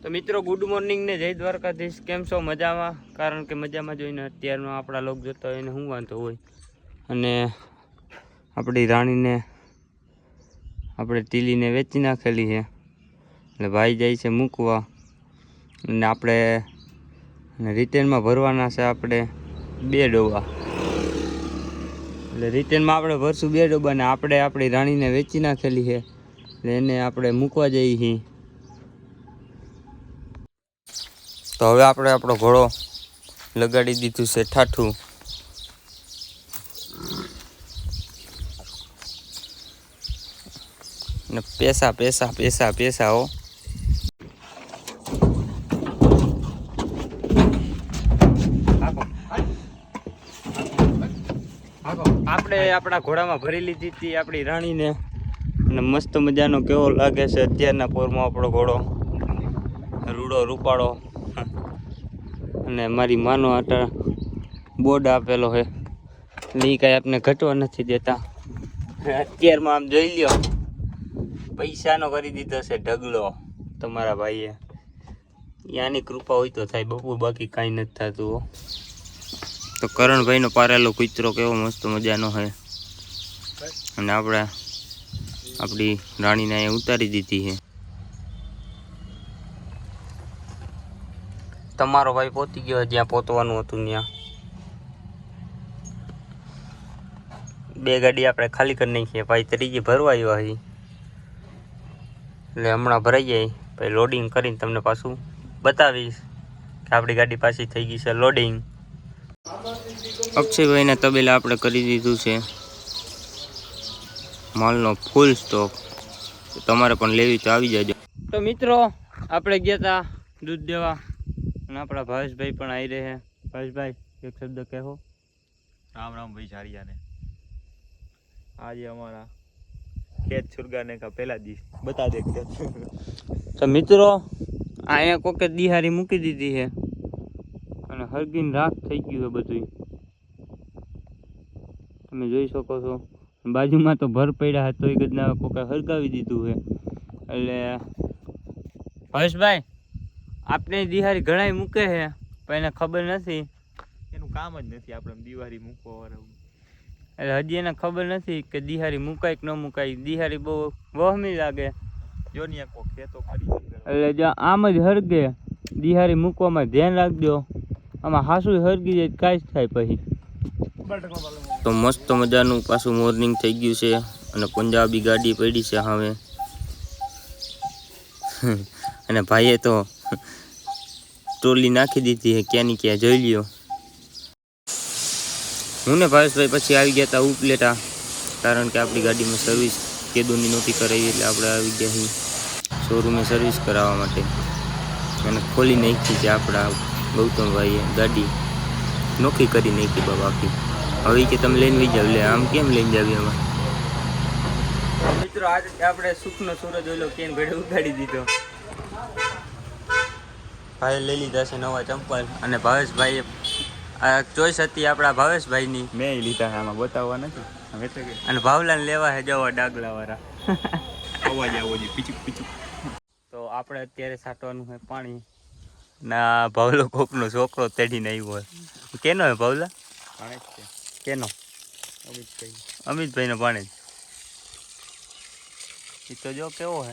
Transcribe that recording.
તો મિત્રો good morning ને જય દ્વારકાધીશ. કેમ છો? મજામાં? કારણ કે મજામાં જોઈને અત્યારનો આપણા લોક જોતા હોય એને શું વાંધો હોય. અને આપણી રાણીને આપણે ટીલીને વેચી નાખેલી છે એટલે ભાઈ જાય છે મૂકવા અને આપણે રિટર્નમાં ભરવાના છે આપણે 2 ડોબા. એટલે રિટર્નમાં આપણે ભરશું 2 ડોબા ને આપણે આપણી રાણીને વેચી નાખેલી છે એટલે એને આપણે મૂકવા જઈએ છીએ. તો હવે આપણે આપણો ઘોડો લગાડી દીધું છે ઠાઠું. ને પૈસા પૈસા પૈસા પૈસા હો. આપણે આપણા ઘોડામાં ભરી લીધી હતી આપણી રાણીને અને મસ્ત મજાનો કેવો લાગે છે અત્યારના પોરમાં આપણો ઘોડો, રૂડો રૂપાળો. અને મારી માનો આટા બોર્ડ આપેલો છે એટલે એ કાંઈ આપણે ઘટવા નથી દેતા. અત્યારમાં આમ જોઈ લ્યો પૈસાનો કરી દીધો છે ઢગલો તમારા ભાઈએ. યાની કૃપા હોય તો થાય બપુ, બાકી કાંઈ નથી થતું. તો કરણભાઈનો પારેલો કૂતરો કેવો મસ્ત મજાનો છે અને આપણે આપણી રાણીને અહીંયા ઉતારી દીધી છે. તમારો ભાઈ પહોંચી ગયો જ્યાં પહોંચવાનું હતું ત્યાં. 2 ગાડી આપણે ખાલી કરી નાખીએ. ભાઈ ત્રીજી ભરવા આવ્યા છે એટલે હમણાં ભરાઈ જાય પછી લોડિંગ કરીને તમને પાછું બતાવીશ કે આપણી ગાડી પાછી થઈ ગઈ છે લોડિંગ. અક્ષયભાઈને તબેલા આપણે કરી દીધું છે માલનો ફૂલ સ્ટોક. તમારે પણ લેવી તો આવી જાજો. તો મિત્રો આપણે ગયા હતા દૂધ દેવા અને આપણા ભાવેશભાઈ પણ આવી રહ્યા. ભાવેશભાઈ એક શબ્દ કહેવો. राम राम भाई झारिया ने आज हमारा खेत छुरगाने का पहला दिन बता देते. તો મિત્રો અહીંયા કોકે દિહારી મૂકી દીધી છે અને હરગીને રાખ થઈ ગયું છે બધું તમે જોઈ શકો છો. બાજુમાં તો ભર પડ્યા હતા તોય ગદના કોકે હરગાવી દીધું છે. એટલે હર્ષભાઈ આપણે દિહારી ઘણાય મૂકે છે પણ એને ખબર નથી, એનું કામ જ નથી આપણે દિવાળી મૂકવા વાળું. એટલે હજી એને ખબર નથી કે દિહારી મુકાય કે ન મુકાય. દિહારી બહુ વહમી લાગે જો ને કોઈ ખેતો કરી એટલે જો આમ જ હરગે દિહારી મૂકવામાં ધ્યાન રાખજો. આમાં હાસું હરગી જાય કાંઈ જ થાય પછી. તો મસ્ત મજાનું પાછું મોર્નિંગ થઈ ગયું છે અને પંજાબી ગાડી પડી છે હવે. અને ભાઈએ તો ટ્રોલી નાખી દીધી છે ક્યાંની ક્યાં જોઈ લ્યો. હું ને ભાવેશભાઈ પછી આવી ગયા હતા ઉપલેટા કારણ કે આપણી ગાડીમાં સર્વિસ કેદોની નહોતી કરાવી એટલે આપણે આવી ગયા છીએ શોરૂમે સર્વિસ કરાવવા માટે. અને ખોલી નાખી છે આપણા ગૌતમભાઈએ ગાડી, નોખી કરી નાખી બાબા આખી. હવે કે તમે લઈને વહી જાવ. લે આમ કેમ લઈને જાવી આમાં? મિત્રો આજે આપણે સુખનો સૂરજ ઓલો કેન ભેડે ઉગાડી દીધો. ભાઈ લઈ લીધા છે નવા ચંપલ અને ભાવેશભાઈએ આ ચોઈસ હતી આપણા ભાવેશભાઈની. મેં લીધા છે આમાં બતાવવા નથી અને ભાવલાને લેવા છે જવા ડાગલાવાળા. અવાજ આવો છે પીચુક પીચુક. તો આપણે અત્યારે છાંટવાનું છે પાણી. ના ભાવલો કોકનો છોકરો તેડીને આવ્યો હોય. કેનો હે ભાવલા? પાણે જ છે. કેનો? અમિતભાઈ. અમિતભાઈનો પાણી. એ તો જો કેવો હે.